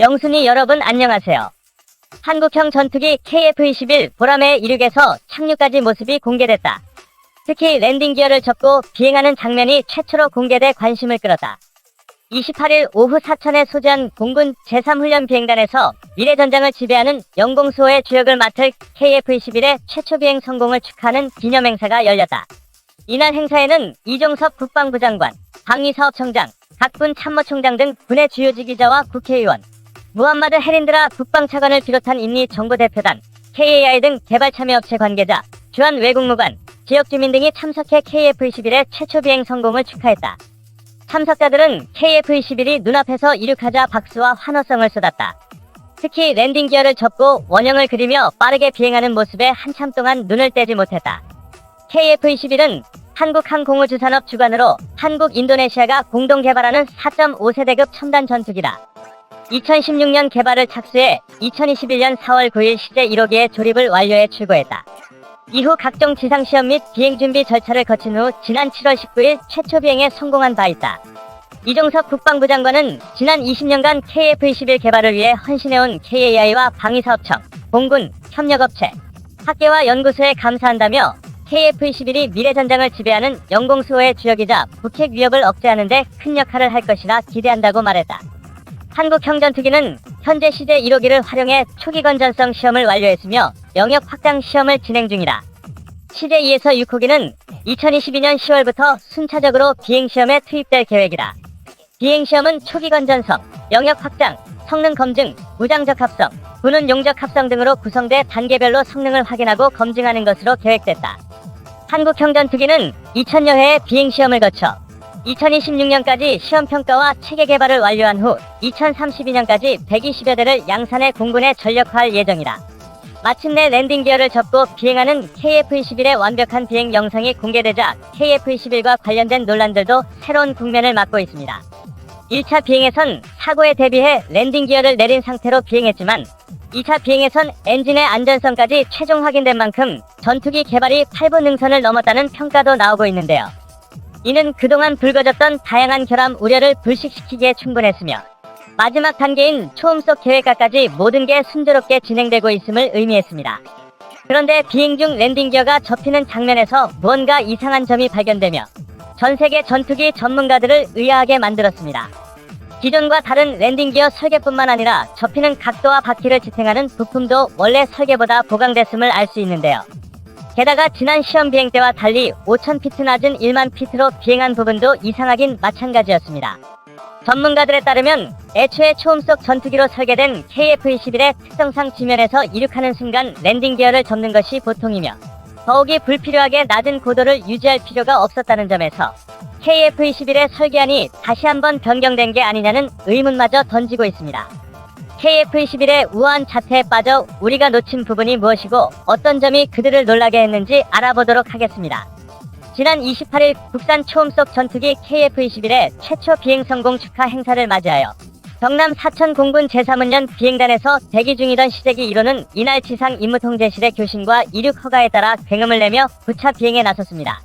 영순이 여러분 안녕하세요. 한국형 전투기 KF-21 보라매의 이륙에서 착륙까지 모습이 공개됐다. 특히 랜딩 기어를 접고 비행하는 장면이 최초로 공개돼 관심을 끌었다. 28일 오후 사천에 소재한 공군 제3훈련 비행단에서 미래전장을 지배하는 영공수호의 주역을 맡을 KF-21의 최초 비행 성공을 축하하는 기념행사가 열렸다. 이날 행사에는 이종섭 국방부 장관, 방위사업청장, 각 군 참모총장 등 군의 주요 지휘자와 국회의원, 무함마드 헤린드라 국방차관을 비롯한 인리 정보대표단, KAI 등 개발참여업체 관계자, 주한 외국무관, 지역주민 등이 참석해 KF-21의 최초 비행 성공을 축하했다. 참석자들은 KF-21이 눈앞에서 이륙하자 박수와 환호성을 쏟았다. 특히 랜딩 기어를 접고 원형을 그리며 빠르게 비행하는 모습에 한참 동안 눈을 떼지 못했다. KF-21은 한국항공우주산업 주관으로 한국 인도네시아가 공동 개발하는 4.5세대급 첨단 전투기다. 2016년 개발을 착수해 2021년 4월 9일 시제 1호기에 조립을 완료해 출고했다. 이후 각종 지상시험 및 비행준비 절차를 거친 후 지난 7월 19일 최초 비행에 성공한 바 있다. 이종섭 국방부 장관은 지난 20년간 KF-21 개발을 위해 헌신해온 KAI와 방위사업청, 공군, 협력업체, 학계와 연구소에 감사한다며 KF-21이 미래전장을 지배하는 영공수호의 주역이자 북핵 위협을 억제하는 데 큰 역할을 할 것이라 기대한다고 말했다. 한국형 전투기는 현재 시제 1호기를 활용해 초기 건전성 시험을 완료했으며 영역 확장 시험을 진행 중이다. 시제 2에서 6호기는 2022년 10월부터 순차적으로 비행시험에 투입될 계획이다. 비행시험은 초기 건전성, 영역 확장, 성능 검증, 무장 적합성, 군운 용적 합성 등으로 구성돼 단계별로 성능을 확인하고 검증하는 것으로 계획됐다. 한국형 전투기는 2000여 회의 비행시험을 거쳐 2026년까지 시험평가와 체계 개발을 완료한 후 2032년까지 120여 대를 양산해 공군에 전력화할 예정이다. 마침내 랜딩 기어를 접고 비행하는 KF-21의 완벽한 비행 영상이 공개되자 KF-21과 관련된 논란들도 새로운 국면을 맞고 있습니다. 1차 비행에선 사고에 대비해 랜딩 기어를 내린 상태로 비행했지만 2차 비행에선 엔진의 안전성까지 최종 확인된 만큼 전투기 개발이 8부 능선을 넘었다는 평가도 나오고 있는데요. 이는 그동안 불거졌던 다양한 결함 우려를 불식시키기에 충분했으며 마지막 단계인 초음속 계획까지 모든 게 순조롭게 진행되고 있음을 의미했습니다. 그런데 비행 중 랜딩 기어가 접히는 장면에서 무언가 이상한 점이 발견되며 전 세계 전투기 전문가들을 의아하게 만들었습니다. 기존과 다른 랜딩 기어 설계뿐만 아니라 접히는 각도와 바퀴를 지탱하는 부품도 원래 설계보다 보강됐음을 알 수 있는데요. 게다가 지난 시험 비행 때와 달리 5000피트 낮은 1만 피트로 비행한 부분도 이상하긴 마찬가지였습니다. 전문가들에 따르면 애초에 초음속 전투기로 설계된 KF-21의 특성상 지면에서 이륙하는 순간 랜딩 기어를 접는 것이 보통이며 더욱이 불필요하게 낮은 고도를 유지할 필요가 없었다는 점에서 KF-21의 설계안이 다시 한번 변경된 게 아니냐는 의문마저 던지고 있습니다. KF-21의 우아한 자태에 빠져 우리가 놓친 부분이 무엇이고 어떤 점이 그들을 놀라게 했는지 알아보도록 하겠습니다. 지난 28일 국산 초음속 전투기 KF-21의 최초 비행 성공 축하 행사를 맞이하여 경남 사천 공군 제3훈련 비행단에서 대기 중이던 시제기 1호는 이날 지상 임무통제실의 교신과 이륙 허가에 따라 굉음을 내며 9차 비행에 나섰습니다.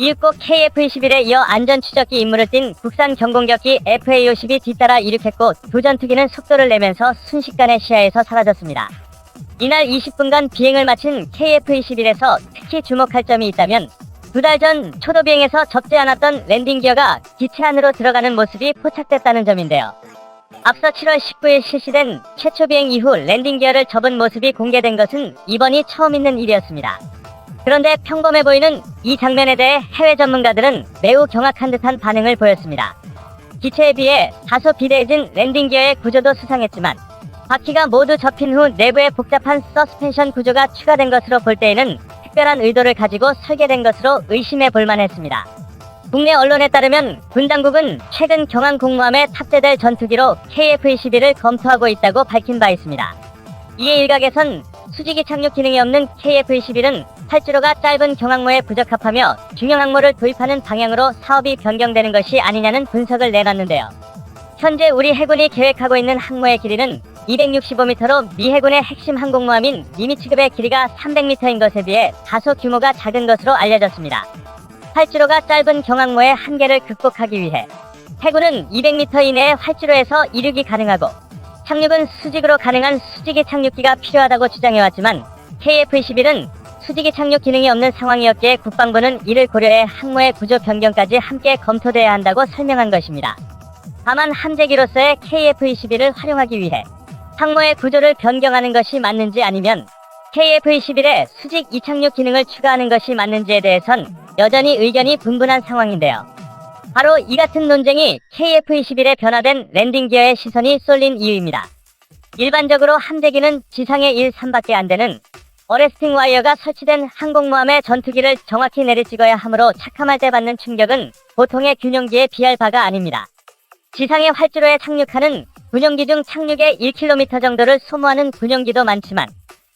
이윽고 KF-21에 이어 안전추적기 임무를 띈 국산 경공격기 FA-50이 뒤따라 이륙했고 두 전투기는 속도를 내면서 순식간에 시야에서 사라졌습니다. 이날 20분간 비행을 마친 KF-21에서 특히 주목할 점이 있다면 2달 전 초도 비행에서 접지 않았던 랜딩 기어가 기체 안으로 들어가는 모습이 포착됐다는 점인데요. 앞서 7월 19일 실시된 최초 비행 이후 랜딩 기어를 접은 모습이 공개된 것은 이번이 처음 있는 일이었습니다. 그런데 평범해 보이는 이 장면에 대해 해외 전문가들은 매우 경악한 듯한 반응을 보였습니다. 기체에 비해 다소 비대해진 랜딩 기어의 구조도 수상했지만 바퀴가 모두 접힌 후 내부에 복잡한 서스펜션 구조가 추가된 것으로 볼 때에는 특별한 의도를 가지고 설계된 것으로 의심해 볼 만했습니다. 국내 언론에 따르면 군 당국은 최근 경항공모함에 탑재될 전투기로 KF-21을 검토하고 있다고 밝힌 바 있습니다. 이에 일각에선 수직이 착륙 기능이 없는 KF-21은 활주로가 짧은 경항모에 부적합하며 중형 항모를 도입하는 방향으로 사업이 변경되는 것이 아니냐는 분석을 내놨는데요. 현재 우리 해군이 계획하고 있는 항모의 길이는 265m로 미 해군의 핵심 항공모함인 니미츠급의 길이가 300m인 것에 비해 다소 규모가 작은 것으로 알려졌습니다. 활주로가 짧은 경항모의 한계를 극복하기 위해 해군은 200m 이내의 활주로에서 이륙이 가능하고 착륙은 수직으로 가능한 수직이 착륙기가 필요하다고 주장해왔지만 KF-21은 수직이 착륙 기능이 없는 상황이었기에 국방부는 이를 고려해 항모의 구조 변경까지 함께 검토돼야 한다고 설명한 것입니다. 다만 함재기로서의 KF-21을 활용하기 위해 항모의 구조를 변경하는 것이 맞는지 아니면 KF-21에 수직 이착륙 기능을 추가하는 것이 맞는지에 대해선 여전히 의견이 분분한 상황인데요. 바로 이 같은 논쟁이 KF-21에 변화된 랜딩 기어의 시선이 쏠린 이유입니다. 일반적으로 함재기는 지상의 1/3밖에 안 되는 어레스팅 와이어가 설치된 항공모함의 전투기를 정확히 내리찍어야 하므로 착함할 때 받는 충격은 보통의 균용기에 비할 바가 아닙니다. 지상의 활주로에 착륙하는 군용기 중 착륙에 1km 정도를 소모하는 군용기도 많지만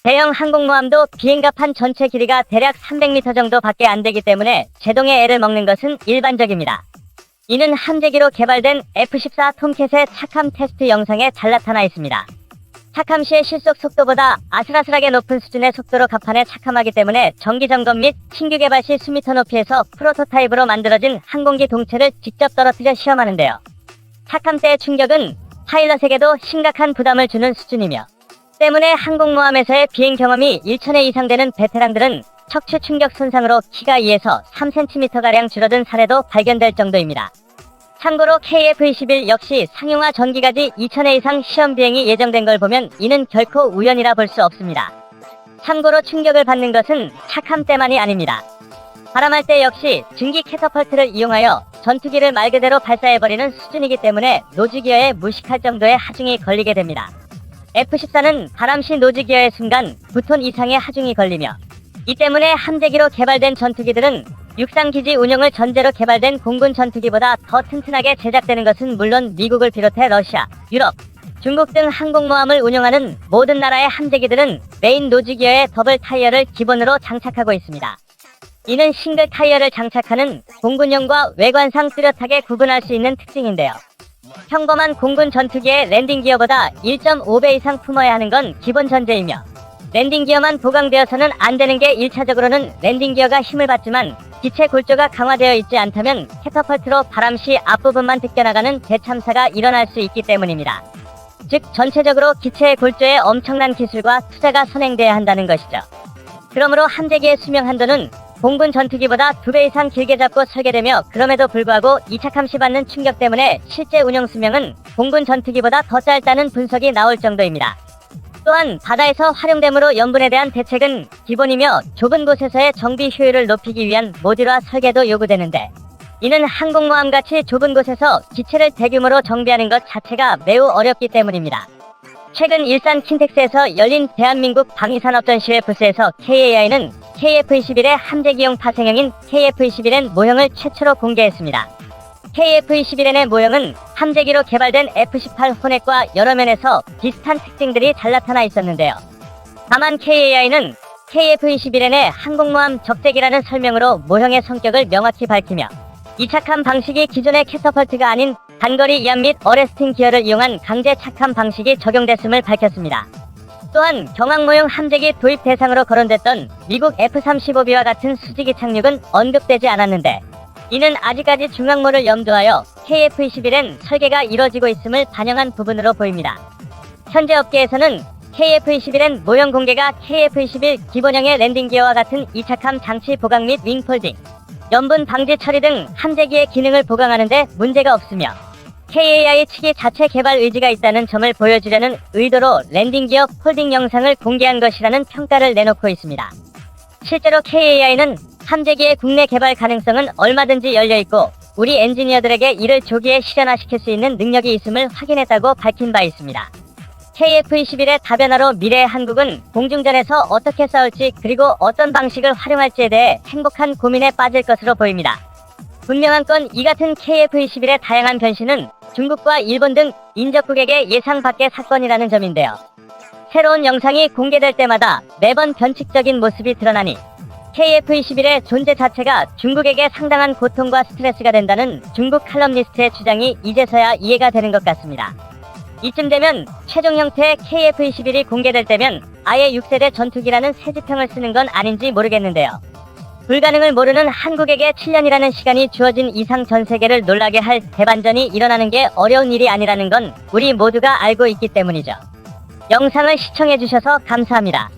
대형 항공모함도 비행갑판 전체 길이가 대략 300m 정도 밖에 안 되기 때문에 제동의 애를 먹는 것은 일반적입니다. 이는 함재기로 개발된 F-14 톰캣의 착함 테스트 영상에 잘 나타나 있습니다. 착함 시의 실속 속도보다 아슬아슬하게 높은 수준의 속도로 갑판에 착함하기 때문에 정기점검 및 신규 개발 시 수미터 높이에서 프로토타입으로 만들어진 항공기 동체를 직접 떨어뜨려 시험하는데요. 착함 때의 충격은 파일럿에게도 심각한 부담을 주는 수준이며 때문에 항공모함에서의 비행 경험이 1000회 이상 되는 베테랑들은 척추 충격 손상으로 키가 2에서 3cm가량 줄어든 사례도 발견될 정도입니다. 참고로 KF-21 역시 상용화 전기까지 2000회 이상 시험 비행이 예정된 걸 보면 이는 결코 우연이라 볼 수 없습니다. 참고로 충격을 받는 것은 착함 때만이 아닙니다. 바람할 때 역시 증기 캐터펄트를 이용하여 전투기를 말 그대로 발사해버리는 수준이기 때문에 노즈기어에 무식할 정도의 하중이 걸리게 됩니다. F-14는 바람시 노즈기어의 순간 9톤 이상의 하중이 걸리며 이 때문에 함재기로 개발된 전투기들은 육상기지 운용을 전제로 개발된 공군 전투기보다 더 튼튼하게 제작되는 것은 물론 미국을 비롯해 러시아, 유럽, 중국 등 항공모함을 운용하는 모든 나라의 함재기들은 메인 노즈기어에 더블 타이어를 기본으로 장착하고 있습니다. 이는 싱글 타이어를 장착하는 공군용과 외관상 뚜렷하게 구분할 수 있는 특징인데요. 평범한 공군 전투기의 랜딩 기어보다 1.5배 이상 품어야 하는 건 기본 전제이며 랜딩 기어만 보강되어서는 안 되는 게 1차적으로는 랜딩 기어가 힘을 받지만 기체 골조가 강화되어 있지 않다면 캐터펄트로 바람시 앞부분만 뜯겨나가는 대참사가 일어날 수 있기 때문입니다. 즉 전체적으로 기체의 골조에 엄청난 기술과 투자가 선행돼야 한다는 것이죠. 그러므로 함재기의 수명 한도는 공군 전투기보다 2배 이상 길게 잡고 설계되며 그럼에도 불구하고 이착함 시 받는 충격 때문에 실제 운용 수명은 공군 전투기보다 더 짧다는 분석이 나올 정도입니다. 또한 바다에서 활용됨으로 염분에 대한 대책은 기본이며 좁은 곳에서의 정비 효율을 높이기 위한 모듈화 설계도 요구되는데 이는 항공모함같이 좁은 곳에서 기체를 대규모로 정비하는 것 자체가 매우 어렵기 때문입니다. 최근 일산 킨텍스에서 열린 대한민국 방위산업전시회 부스에서 KAI는 KF-21의 함재기용 파생형인 KF-21N 모형을 최초로 공개했습니다. KF-21N의 모형은 함재기로 개발된 F-18 호넷과 여러 면에서 비슷한 특징들이 잘 나타나 있었는데요. 다만 KAI는 KF-21N의 항공모함 적재기라는 설명으로 모형의 성격을 명확히 밝히며 이착함 방식이 기존의 캐터펄트가 아닌 단거리 이압 및 어레스팅 기어를 이용한 강제 착함 방식이 적용됐음을 밝혔습니다. 또한 경항모형 함재기 도입 대상으로 거론됐던 미국 F-35B와 같은 수직이 착륙은 언급되지 않았는데 이는 아직까지 중항모를 염두하여 KF-21N 설계가 이뤄지고 있음을 반영한 부분으로 보입니다. 현재 업계에서는 KF-21N 모형 공개가 KF-21 기본형의 랜딩 기어와 같은 이착함 장치 보강 및 윙폴딩, 염분 방지 처리 등 함재기의 기능을 보강하는 데 문제가 없으며 KAI 측이 자체 개발 의지가 있다는 점을 보여주려는 의도로 랜딩 기어 폴딩 영상을 공개한 것이라는 평가를 내놓고 있습니다. 실제로 KAI는 함재기의 국내 개발 가능성은 얼마든지 열려있고 우리 엔지니어들에게 이를 조기에 실현화시킬 수 있는 능력이 있음을 확인했다고 밝힌 바 있습니다. KF-21의 다변화로 미래의 한국은 공중전에서 어떻게 싸울지 그리고 어떤 방식을 활용할지에 대해 행복한 고민에 빠질 것으로 보입니다. 분명한 건 이 같은 KF-21의 다양한 변신은 중국과 일본 등 인접국에게 예상 밖의 사건이라는 점인데요. 새로운 영상이 공개될 때마다 매번 변칙적인 모습이 드러나니 KF-21의 존재 자체가 중국에게 상당한 고통과 스트레스가 된다는 중국 칼럼니스트의 주장이 이제서야 이해가 되는 것 같습니다. 이쯤 되면 최종 형태의 KF-21이 공개될 때면 아예 6세대 전투기라는 새 지평을 쓰는 건 아닌지 모르겠는데요. 불가능을 모르는 한국에게 7년이라는 시간이 주어진 이상 전 세계를 놀라게 할 대반전이 일어나는 게 어려운 일이 아니라는 건 우리 모두가 알고 있기 때문이죠. 영상을 시청해주셔서 감사합니다.